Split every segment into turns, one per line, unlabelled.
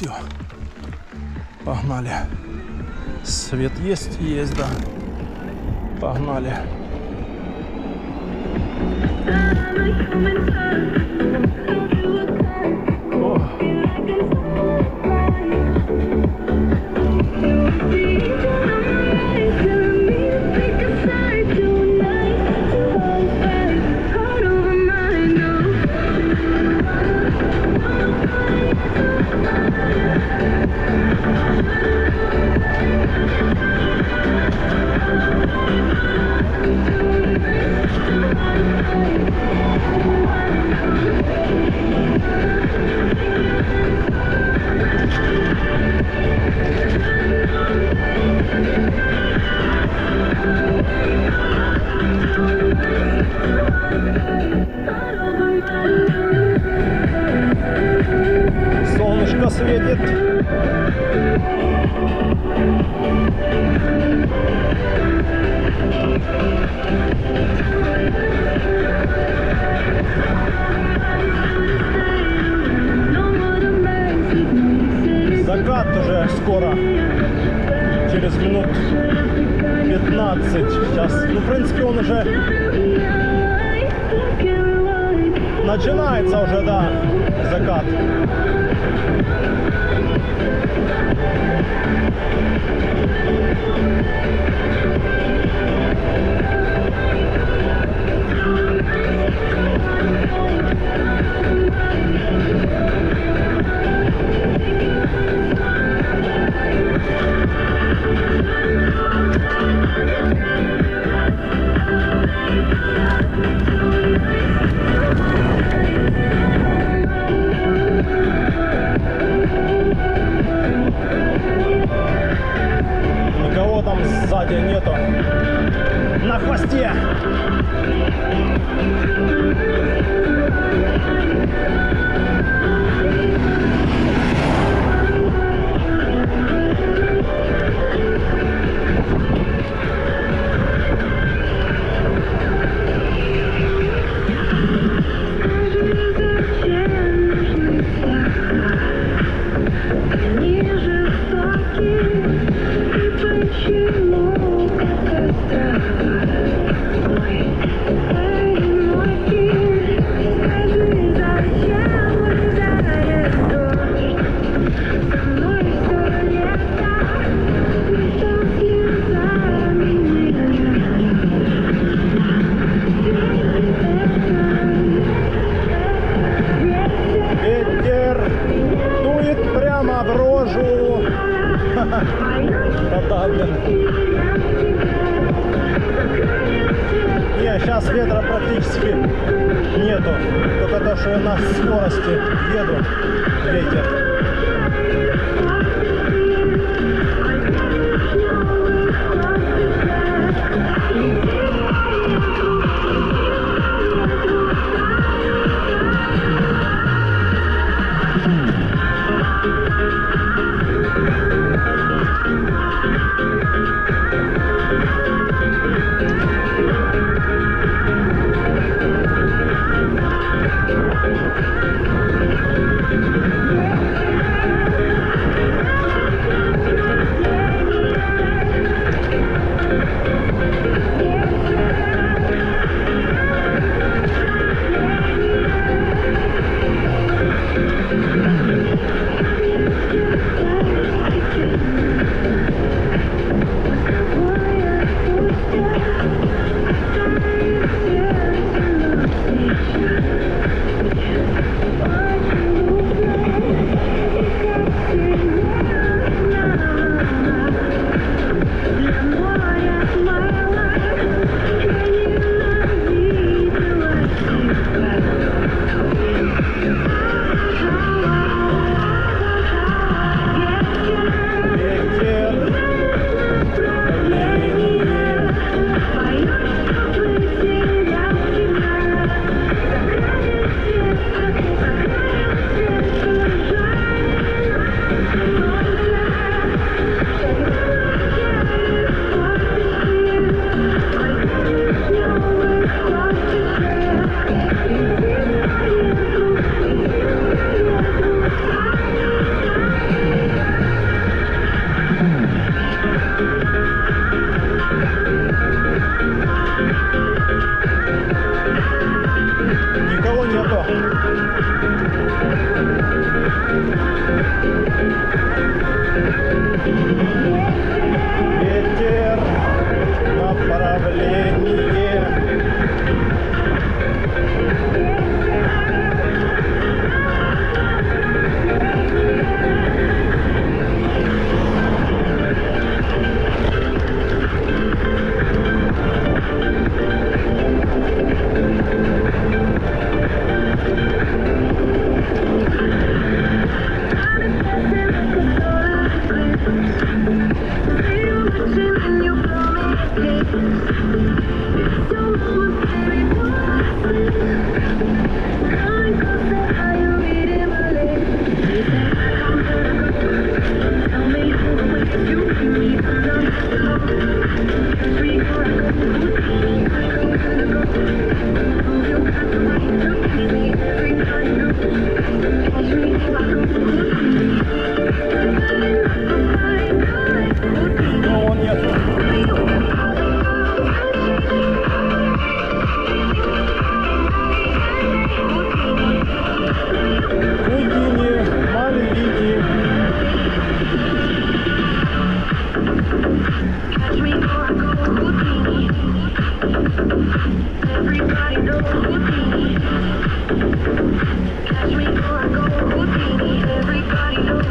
Все. Погнали. Свет есть? Есть, да. Погнали. Солнышко светит. Закат уже скоро, через минут 15. Сейчас, ну, в принципе, он уже начинается уже, да, закат. Никого там сзади нету. На хвосте. Не, сейчас ветра практически нету. Только то, что я на скорости еду, ветер. Никого нету. Ветер, направление. Никого нету. Гудини, Мальвини.
Everybody knows Houdini. Catch me or I go Houdini. Everybody knows.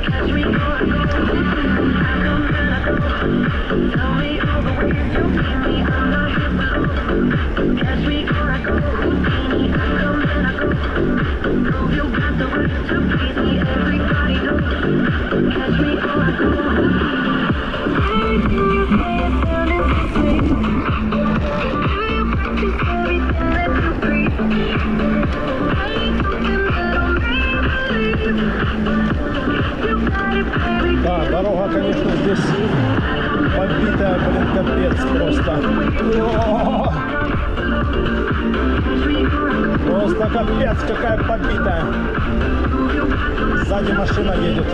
Catch me or I go Houdini. I come and I go. Tell me all the ways you keep me. I'm not here below. Catch me or I go Houdini. I come and I go. Prove you got the right to beat me. Everybody knows. Catch me or I go Houdini. Everything you say is sounding so sweet.
Да, дорога, конечно, здесь побитая, блин, капец просто. О! Просто капец, какая побитая. Сзади машина едет.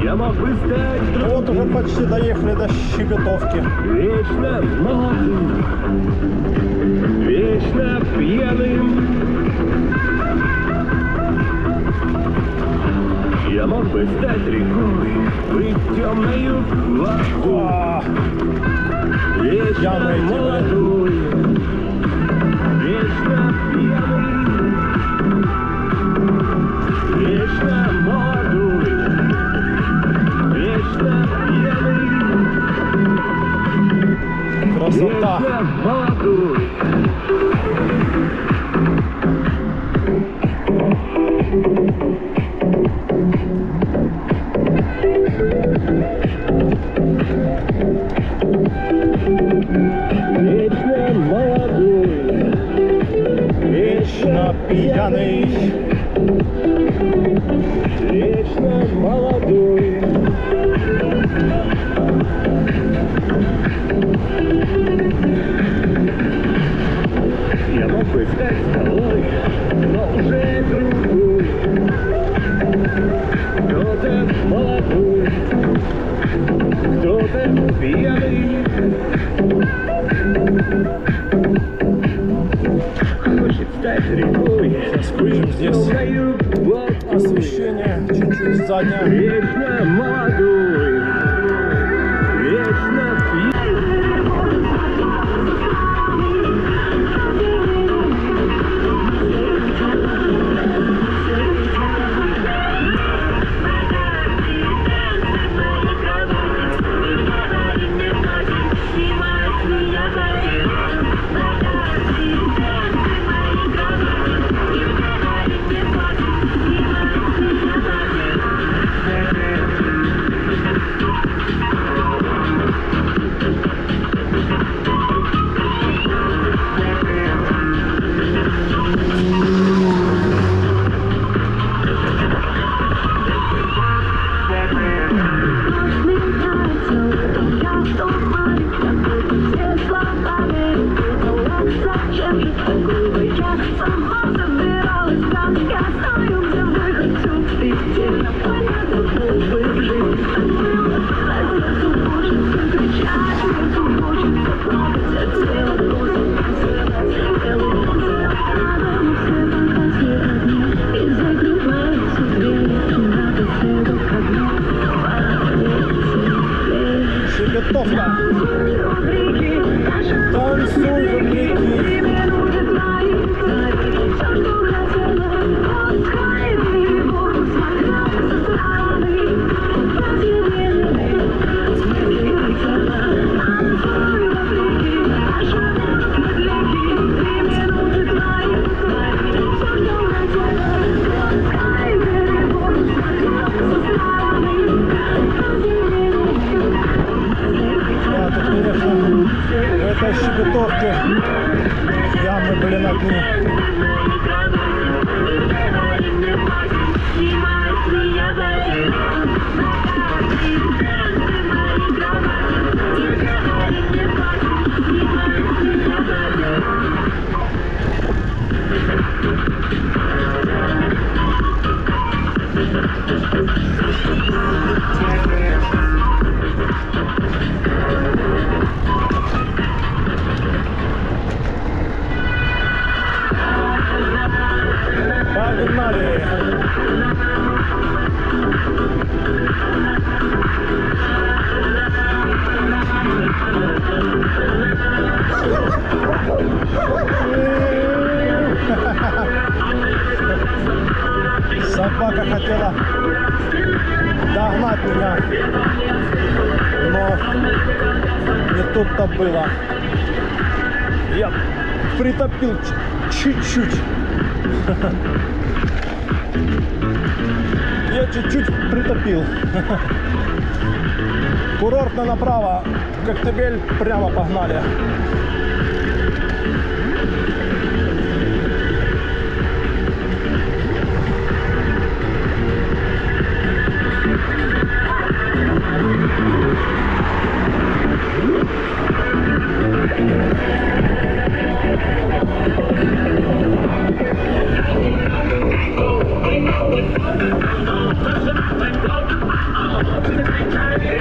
Я мог бы стать
Вот уже почти доехали до Щебетовки.
вечно молодым, вечно пьяным. Я мог бы стать рекой, быть темною воду,
А,
вечно
Пьяный эти, блин.
молодой, вечно пьяный, вечно молодой, вечно пьяный.
красота.
Вечно молодой. Вечно молодой.
Вечно пьяный.
Вечно молодой.
Щебетовка. Танцуй, вопреки. Да, тут, конечно, в этой щебетовке ямы, блин, одни. Погнали! Собака хотела догнать меня, но не тут-то было. Я притопил чуть-чуть. Я чуть-чуть притопил. Курортно направо, Коктебель прямо погнали.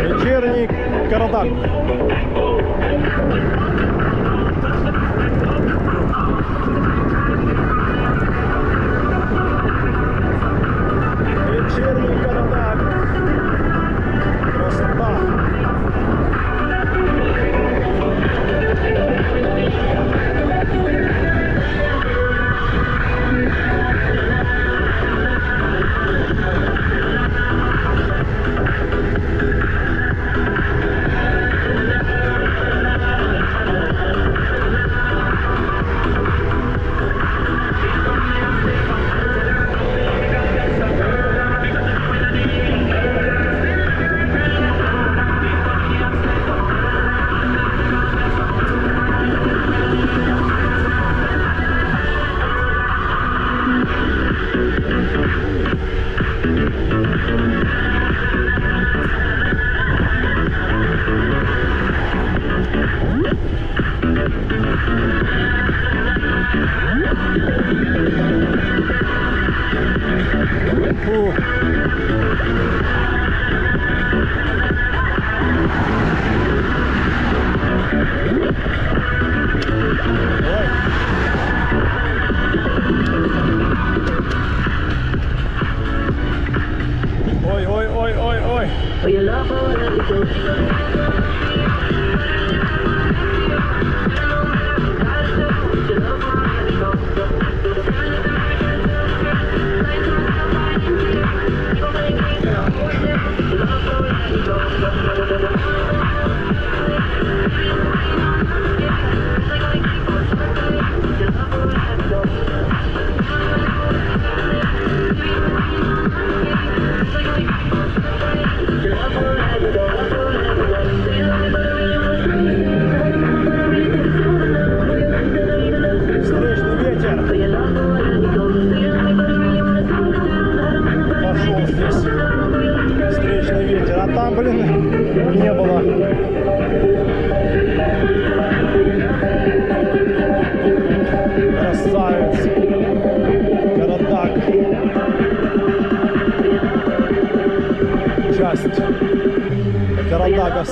Вечерний Карадак. Вечерний Карадак. Красота. Фу. Ой, ой, ой, ой, ой.
For your love, for let it go. Your love, for let it go.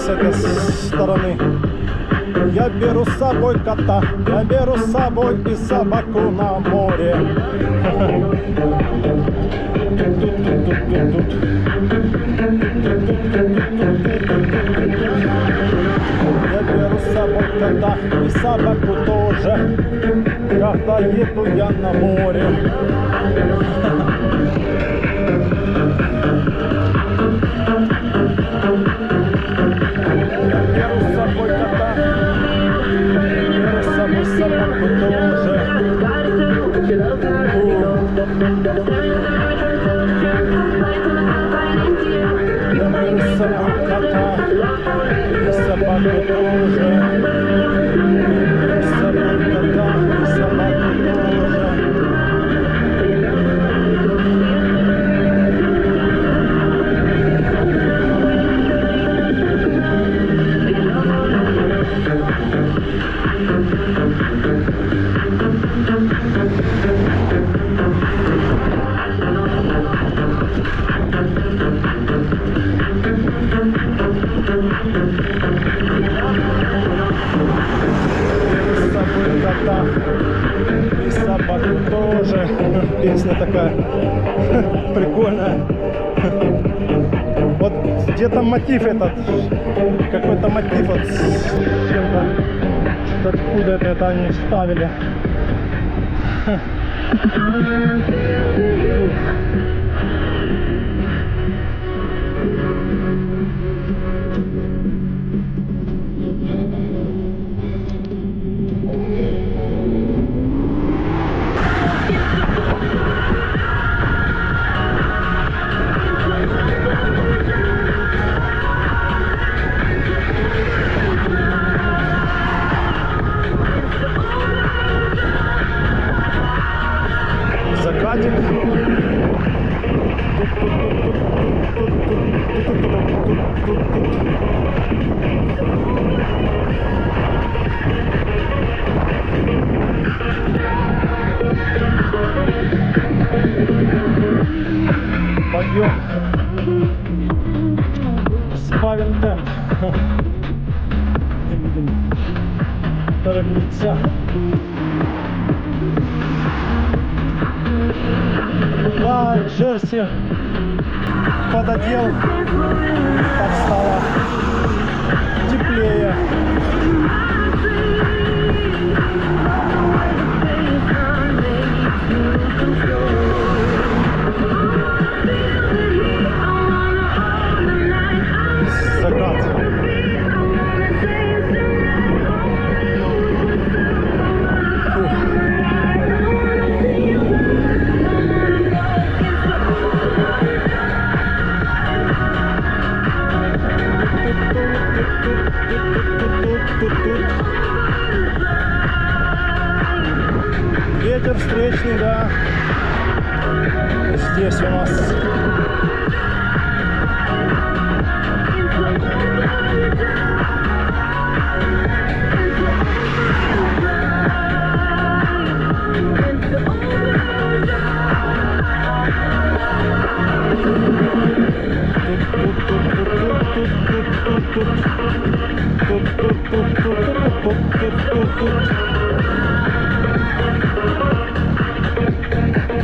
с этой стороны. Я беру с собой кота, я беру с собой и собаку на море. Я беру с собой кота и собаку тоже, когда еду я на море. Я беру с собой кота, я беру с собой собаку тоже. Я беру с собой кота и собаку тоже. Я беру с собой кота и собаку тоже. С собой кота и собаку тоже. Песня такая прикольная. Вот где-то мотив этот, какой-то мотив вот с чем-то, откуда это они вставили. Закатик. Подъем. Сбавим темп. Не будем торопиться. Да, Джерси пододел, так стало теплее. Закат. Ветер встречный, да. Здесь у нас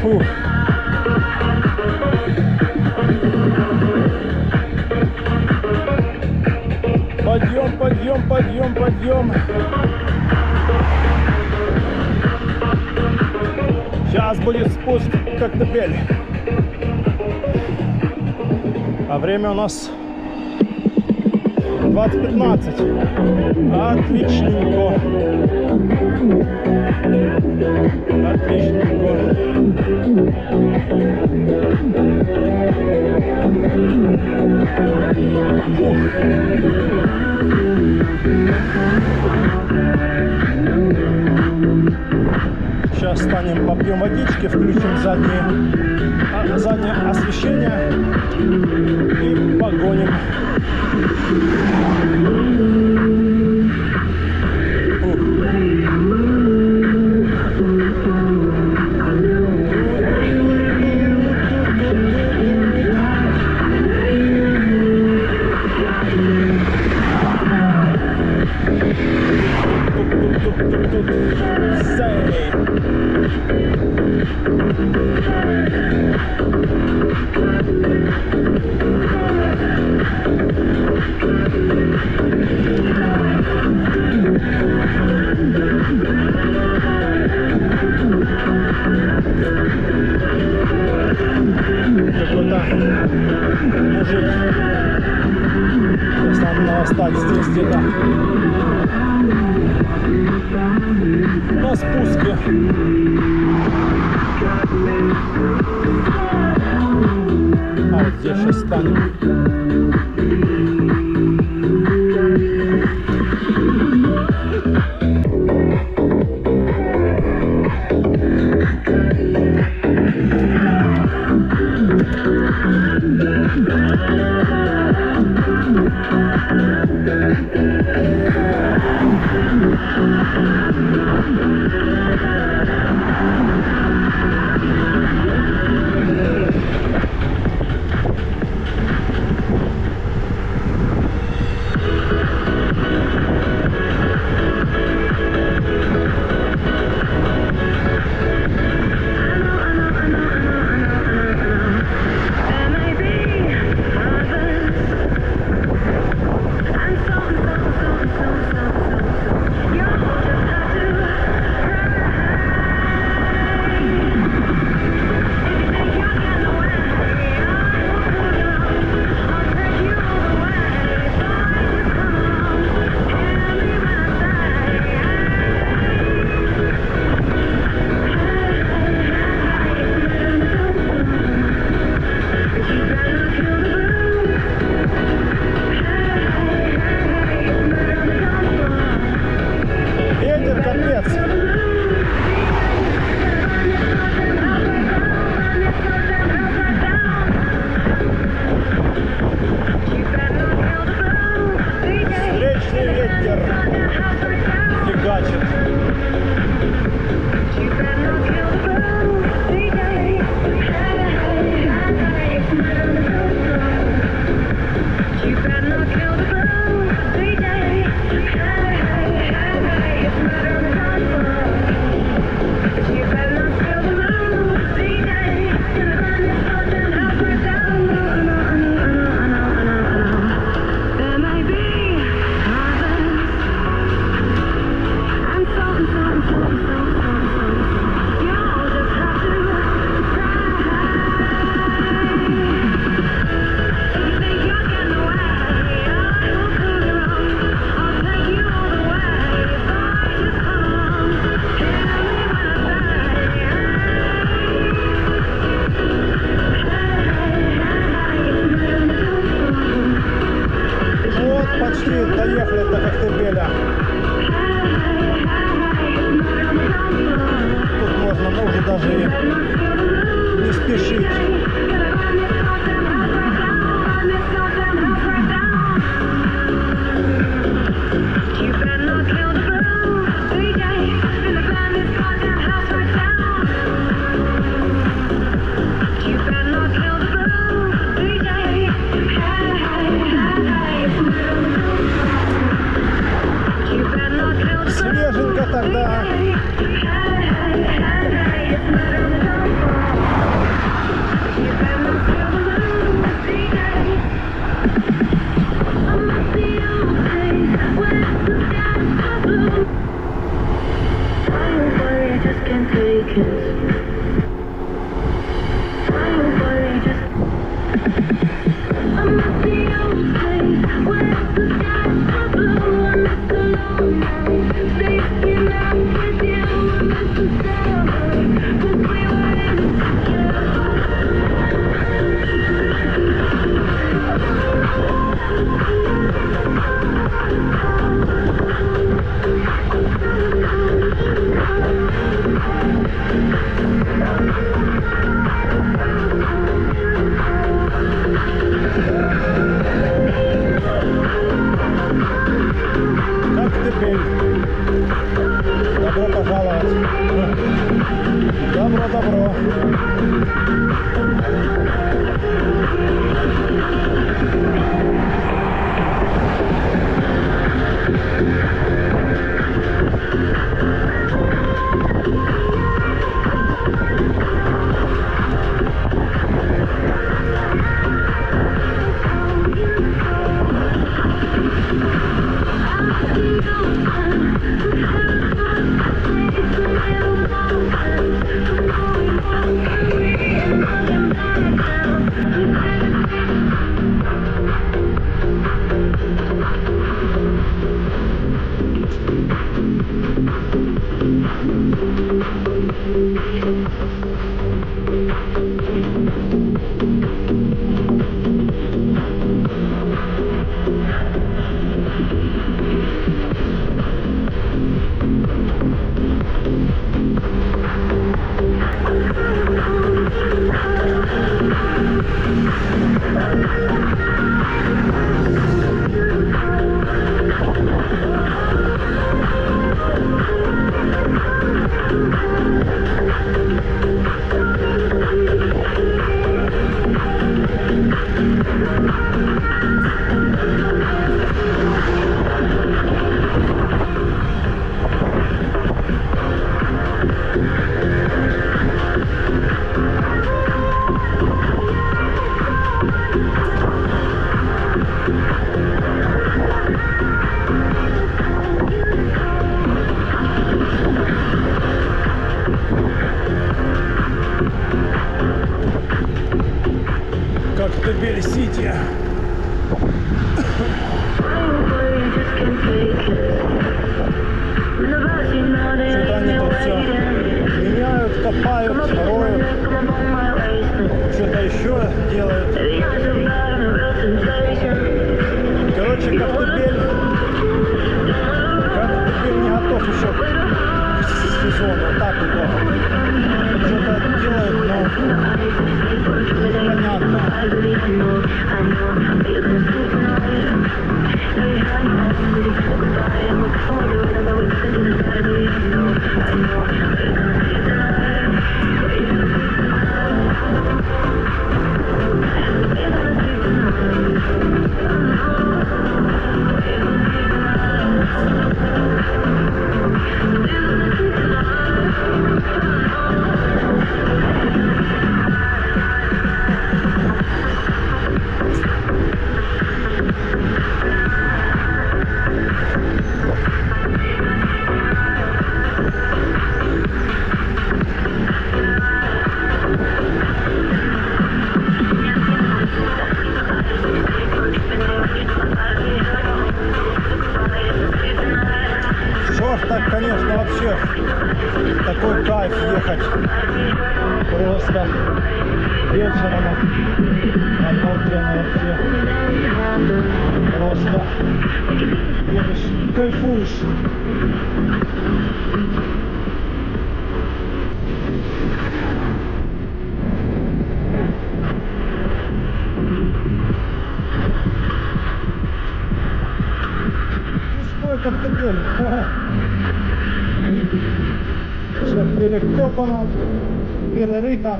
Фух. Подъем, подъем, подъем, подъем. Сейчас будет спуск к Коктебель. А время у нас 20:15. Отличненько. Отличненько. Фух. Сейчас встанем, попьем водички, включим заднее освещение и погоним. Тут. Сей. Какой-то мужик. Сейчас надо встать здесь где-то. На спуске. А вот здесь сейчас станем. доехали до Коктебеля. Тут можно, но уже даже и не спешить. Свеженько тогда. Добро пожаловать. Добро, добро. Коктебель-Сити. Что-то они тут все меняют, копают, роют, что-то еще делают. Короче, Коктебель не готов еще к сезону, так вот. Что-то делают, но непонятно. Так, конечно, вообще такой кайф ехать просто вечером, обалденно вообще, просто едешь, кайфуешь. Пустой Коктебель. Все перекопано, перерыто.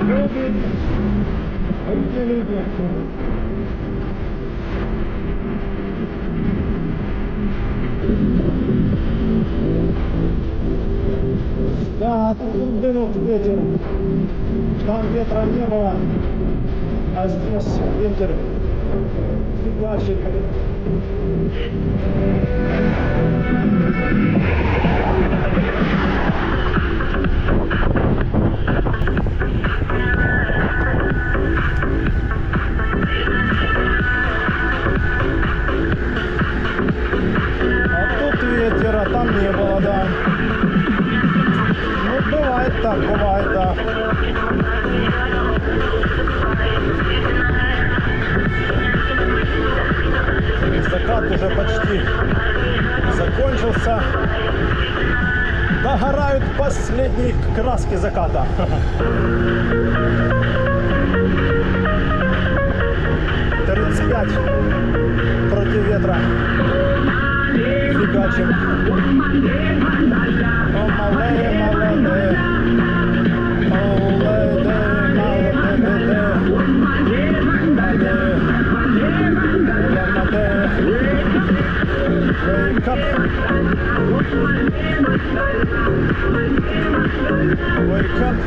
Люди, а где люди? Да, тут дымок ветер. Там ветра не было, а здесь ветер фигачит. А там не было, да. Ну, бывает так, бывает, да. Закат уже почти закончился. Догорают последние краски заката. «35 против ветра». Фигачим. О, малые, молодые. О, леде, молодые. Wake up. Wake up.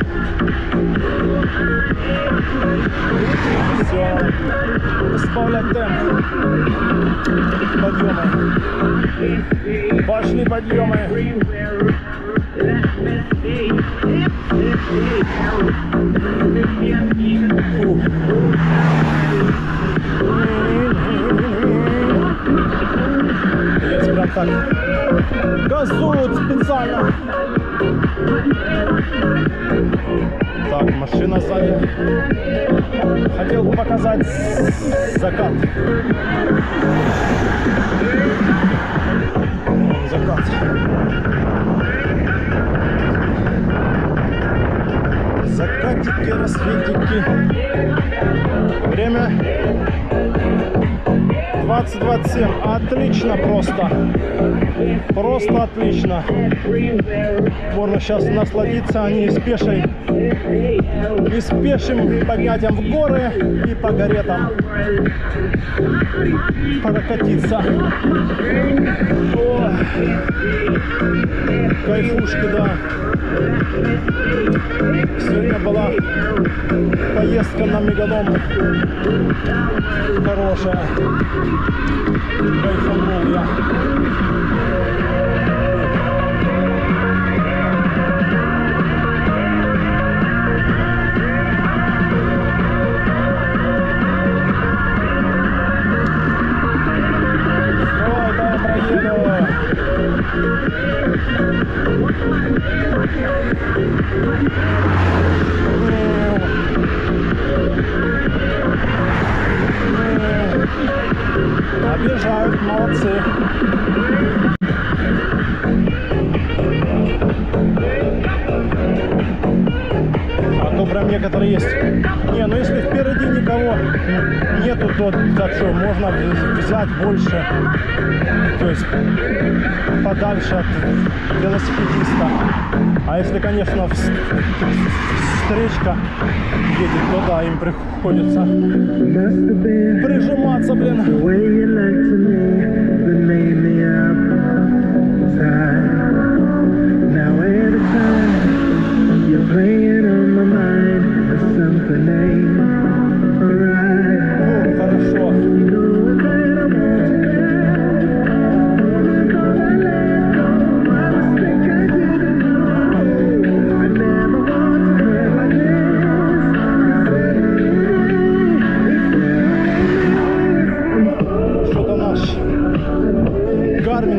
Все. Сбавлять темп. Подъемы. Пошли подъемы. Есть прям так. Газуют специально. Так, машина сзади. Хотел бы показать закат. Закат. Закатики, рассветики. Время 20:27. Отлично просто. Просто отлично. Можно сейчас насладиться, а не спешим поднятием в горы и по горе там прокатиться. О, кайфушки, да. Сегодня была поездка на Меганом хорошая. Кайфанул я. Объезжают, молодцы. А то прям некоторые есть. Не, ну если впереди никого нету, то так что можно взять больше. То есть подальше от велосипедиста. А если, конечно, встречка едет, то да, им приходится прижиматься, блин. Хорошо.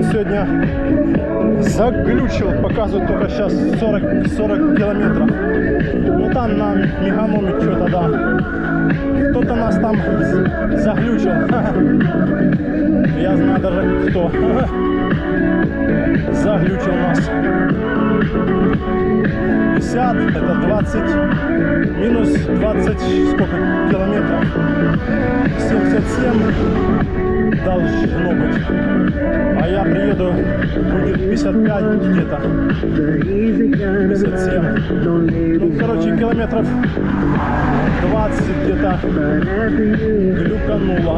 Сегодня заглючил, показывает только сейчас 40 километров. Ну там на Меганоме что-то, да. Кто-то нас там заглючил. Я знаю даже кто. Заглючил нас. 50, это 20, минус 20, сколько километров? 77 должно быть. А я приеду, будет 55 где-то. 57. Ну, короче, километров 20 где-то глюкануло.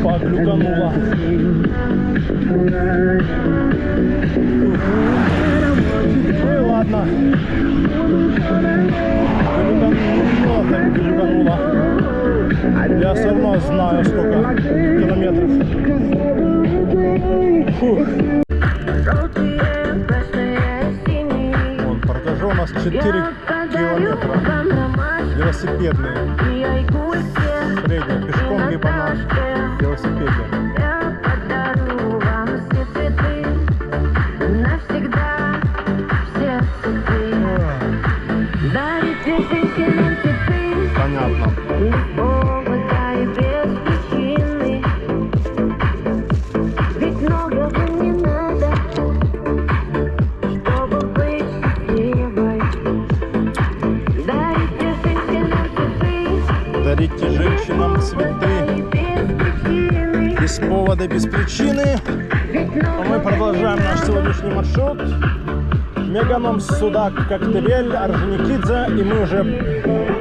Поглюкануло. Ну и ладно. Глюкануло, так глюкануло. Я все равно знаю, сколько километров. Фух. Вон, протяжу у нас 4 километра. Велосипедные. Средний. Пешком либо на велосипеде. Понятно. Дарите женщинам цветы без повода, без причины. А мы продолжаем наш сегодняшний маршрут. Меганом, Судак, Коктебель, Орджоникидзе. И мы уже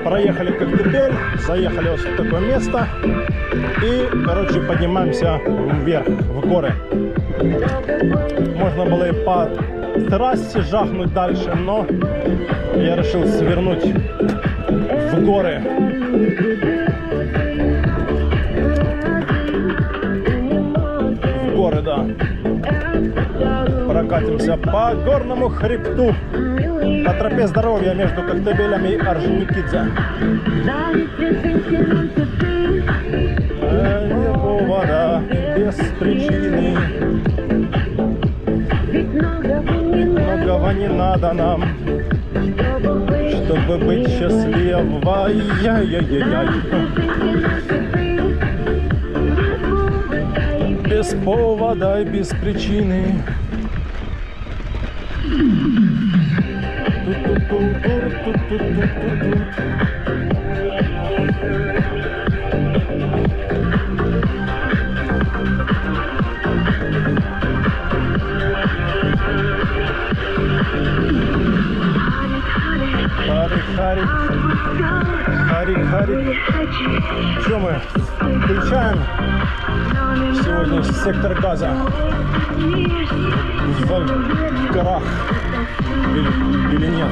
проехали Коктебель, заехали вот в такое место. И, короче, поднимаемся вверх, в горы. Можно было и по трассе жахнуть дальше, но я решил свернуть в горы. В горы, да. Прокатимся по горному хребту, по тропе здоровья между Коктебелем и Орджоникидзе. Не повода, без причины. Многого не надо нам, чтобы быть счастливой. Яй-яй-яй-яй. Без повода и без причины. Хари, хари. Что мы включаем сегодня сектор газа в горах или нет?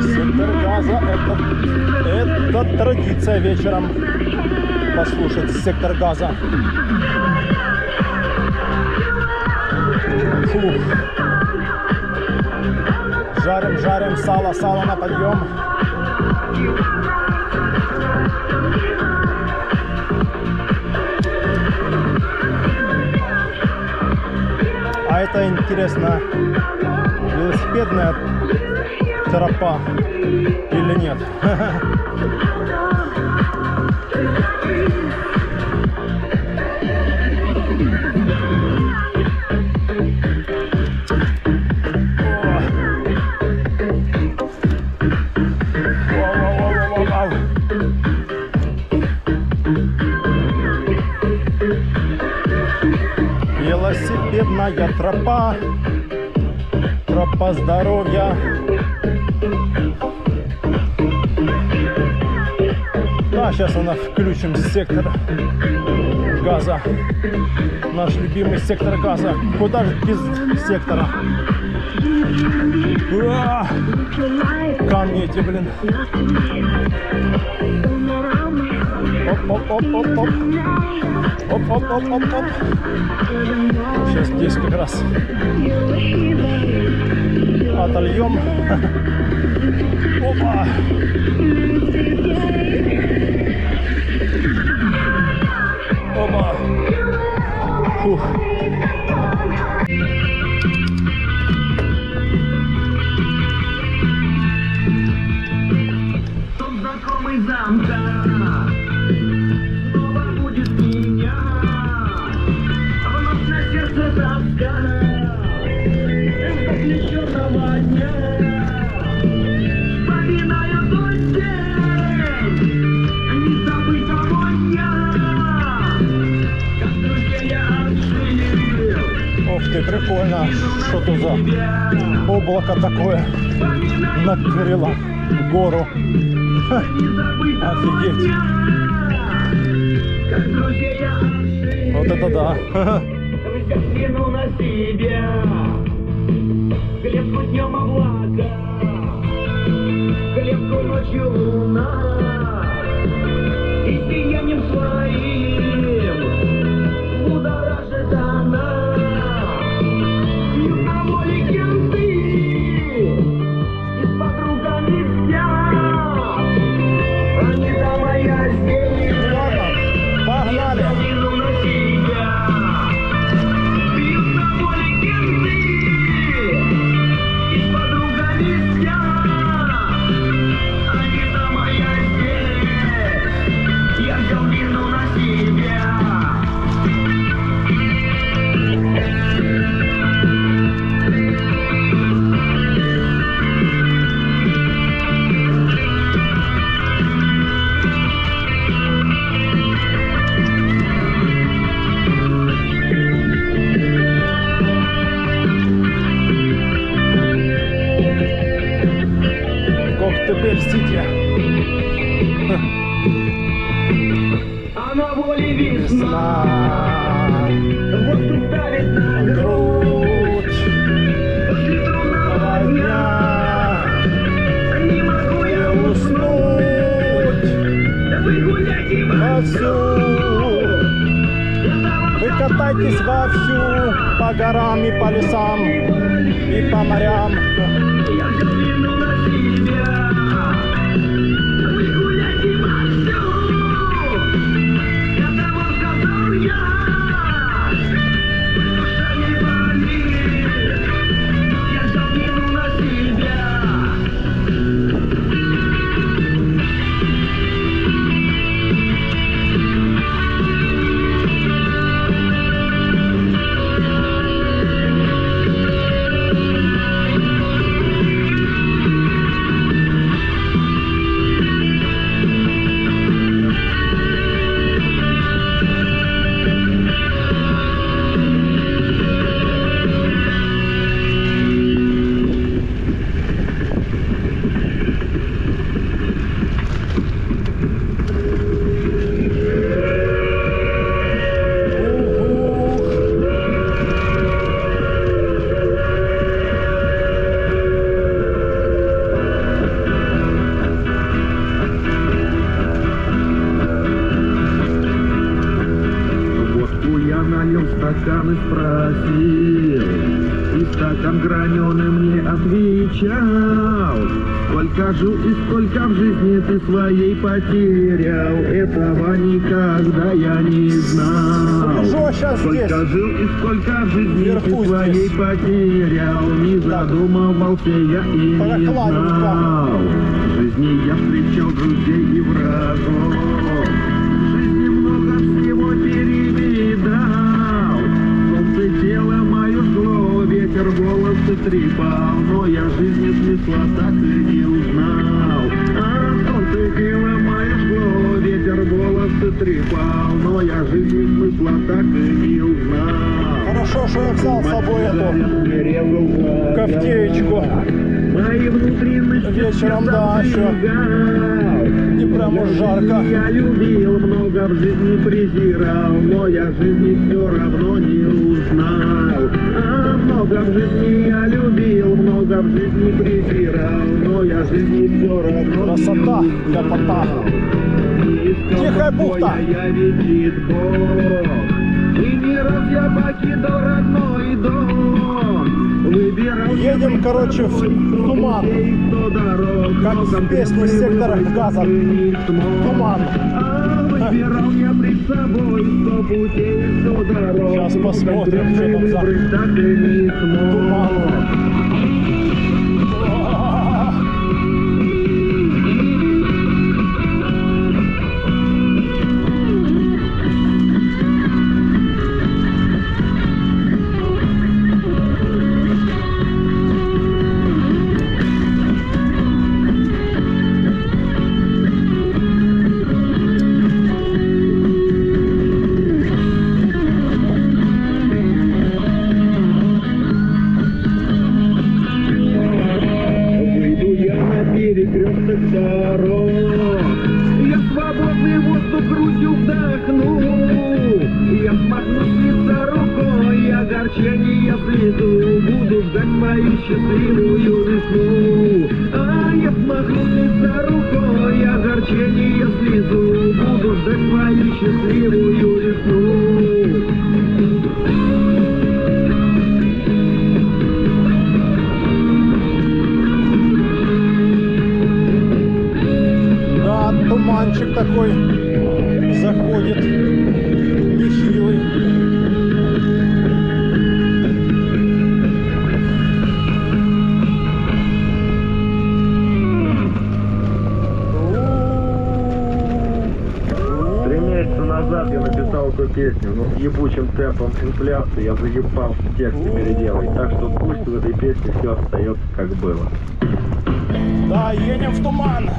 Сектор газа это традиция вечером послушать сектор газа. Фух. Жарим сало на подъем. А это интересно, велосипедная тропа или нет? Велосипедная тропа, тропа здоровья. Да, сейчас она включим сектор газа. Наш любимый сектор газа. Куда же без сектора? Уа! Камни эти, блин. Оп. Оп. Сейчас здесь как раз отольем. Опа. Опа. Фух.
Знакомый замка снова будет меня. Вновь на сердце тоска. Как лечёного дня. Вспоминая тот день, не забытого дня. Как друзья отжили.
Ох ты, прикольно. Что тут за облако такое накрыло гору. Ха, офигеть. Вот это да.
Взял на себя клетку днем облака, клетку ночью луна, и сиянием своим будоражит она. И на воле кенты и с подругами спят. Они там, а я здесь.
Ладно, погнали. Коктебель-Сити. весна.
Воздух давит на
Грудь
после трудного дня. Не могу я
уснуть
Вы гуляйте
вовсю. Вы катайтесь вовсю по горам и по лесам и по морям.
Я взял вину на себя. Вы гуляйте вовсю. Это вам сказал я. Душа не болит. Я взял вину на себя.
Водку я налил в стакан и спросил, и стакан граненый мне отвечал: сколько жил и сколько в жизни ты своей потерял, этого никогда я не знал.
Что сейчас здесь?
Сколько жил и сколько в жизни
Вверху
ты своей
здесь.
потерял, не задумывался я и не
Прохладненько.
знал. В жизни я встречал друзей и врагов, в жизни много всего перевидал. Солнце тело мое жгло, ветер волосы трепал, но я жизни смысла так и не узнал. Солнце тело мое жгло, ветер волосы трепал, но я жизни смысла так и не узнал.
Хорошо, что я взял с собой эту кофтеечку.
Мои внутренности
Вечером, да, еще не прям уж жарко.
я любил, много в жизни презирал, но я жизни все равно не узнал. Много в жизни я любил, много в жизни презирал, но я жизни все равно
Красота,
не
ляпота.
искал
Тихая бухта.
покоя, я видит Бог. И не раз я покидал родной дом. Выбирал
Едем, короче, в туман. Как в песне «Сектор газа». Туман.
Выбирал я пред собой 100 путей, 100 дорог.
Сейчас посмотрим, что там за
Выбрать так и не смог.
туман.
Выйду я на перекресток дорог, я свободный воздух грудью вдохну, я смахну с лица рукой, я огорчение слезу, буду ждать свою счастливую весну. Я смахну с лица рукой, я огорчение слезу, буду ждать свою счастливую весну.
Да, туманчик такой заходит, нехилый.
Три месяца назад я написал эту песню, но с ебучим темпом инфляции я заебал тексты переделать, так что пусть в этой песне все остается как было.
Да, едем в туман.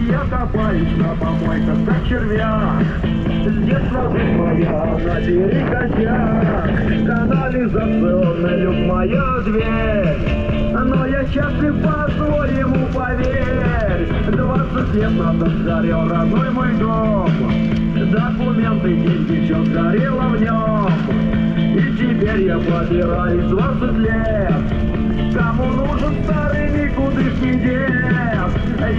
Я копаюсь на помойках, как червяк. С детства жизнь моя на перекосяк. Канализационный люк моя дверь. Но я счастлив по-своему, поверь. 20 лет назад сгорел родной мой дом. Документы, деньги, все сгорело в нем. И теперь я побираюсь 20 лет. Кому нужен старый никудышний дед?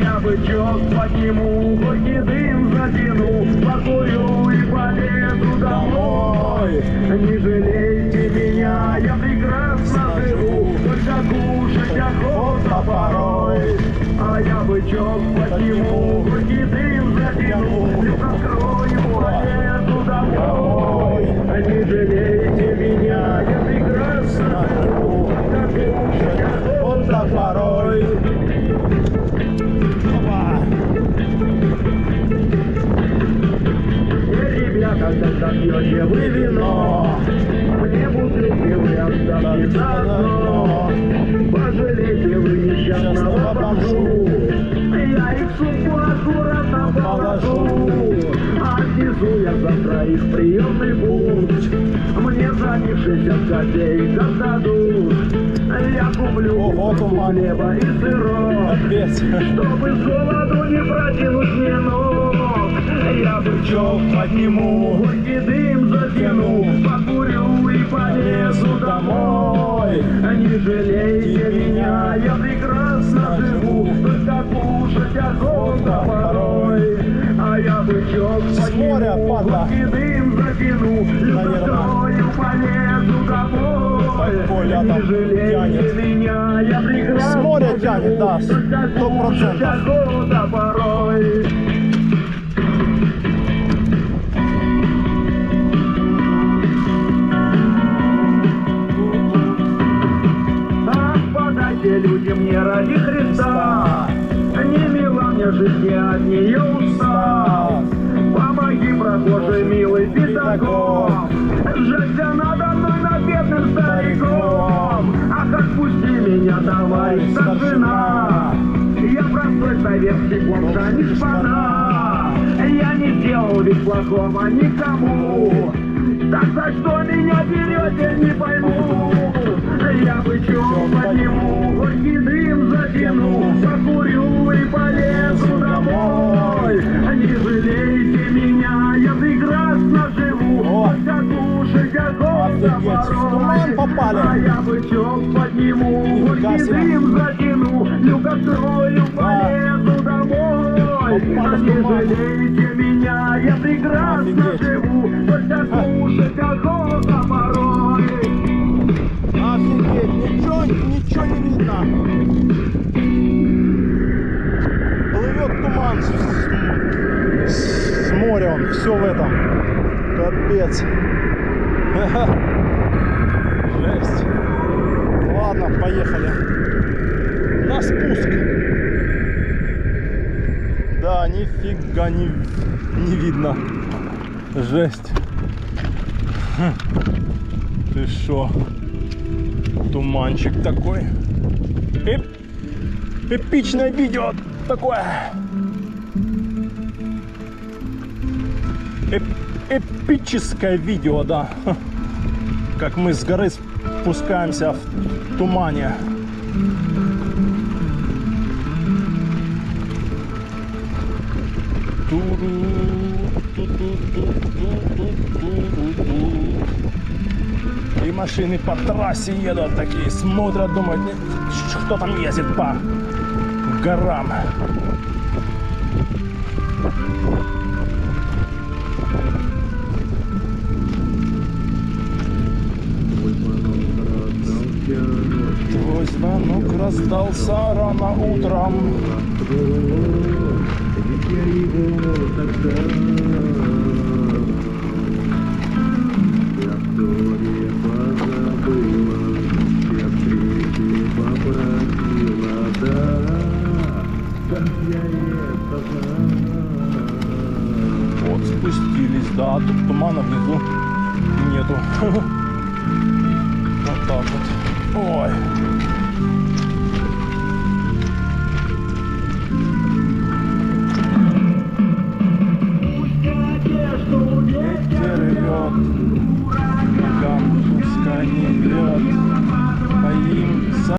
Я бычок подниму, хоть и дым затяну, покурю и полезу домой. Не жалейте меня, я прекрасно живу, только кушать охота порой. А я бычок подниму, хоть и дым затяну, люк открою, полезу домой. Не жалейте меня, я прекрасно живу, только кушать охота порой. Ребята, когда пьете вы вино, мне бутылки вы оставьте заодно. Пожалейте вы несчастного бомжу, я их в сумку аккуратно положу. Отнесу я завтра их в приемный пункт, мне за них 60 копеек отдадут. Я куплю хлеба и сырок, чтобы с голоду не протянуть мне ног. Я бычок подниму, хоть и дым затяну, покурю и полезу домой. Не жалейте меня, я прекрасно живу, только кушать охота порой. А я бычок подниму, хоть и дым затяну, закрою, полезу домой. Не жалейте меня, я прекрасно
С моря тянет, да,
только кушать охота порой. Люди мне ради Христа, не мила мне жизнь, я от нее устал. Помоги, прохожий, милый педагог, сжаться надо мной над бедным стариком. Ах, отпусти меня, товарищ старшина, я простой советский бомжа, не шпана. Я не сделал ведь плохого никому, так за что меня берете, не пойму. Я бычок подниму, хоть и дым затяну, покурю и полезу домой. Не жалейте меня, я прекрасно живу, только кушать охота порой. А я бычок подниму, хоть и дым затяну, люк открою, полезу домой. Не жалейте меня, я прекрасно живу, только кушать охота порой.
Офигеть, ничего не видно. Плывет туман с моря, он все в этом. Капец. Жесть. Ладно, поехали. На спуск. Да, нифига не видно. Жесть. Ты шо? Туманчик такой. Эпичное видео такое. Эпическое видео, да. Как мы с горы спускаемся в тумане. И машины по трассе едут такие, смотрят, думают, кто там ездит по горам. Твой звонок раздался рано утром. Вот спустились, да, тут тумана внизу нету. Вот так вот. Ой.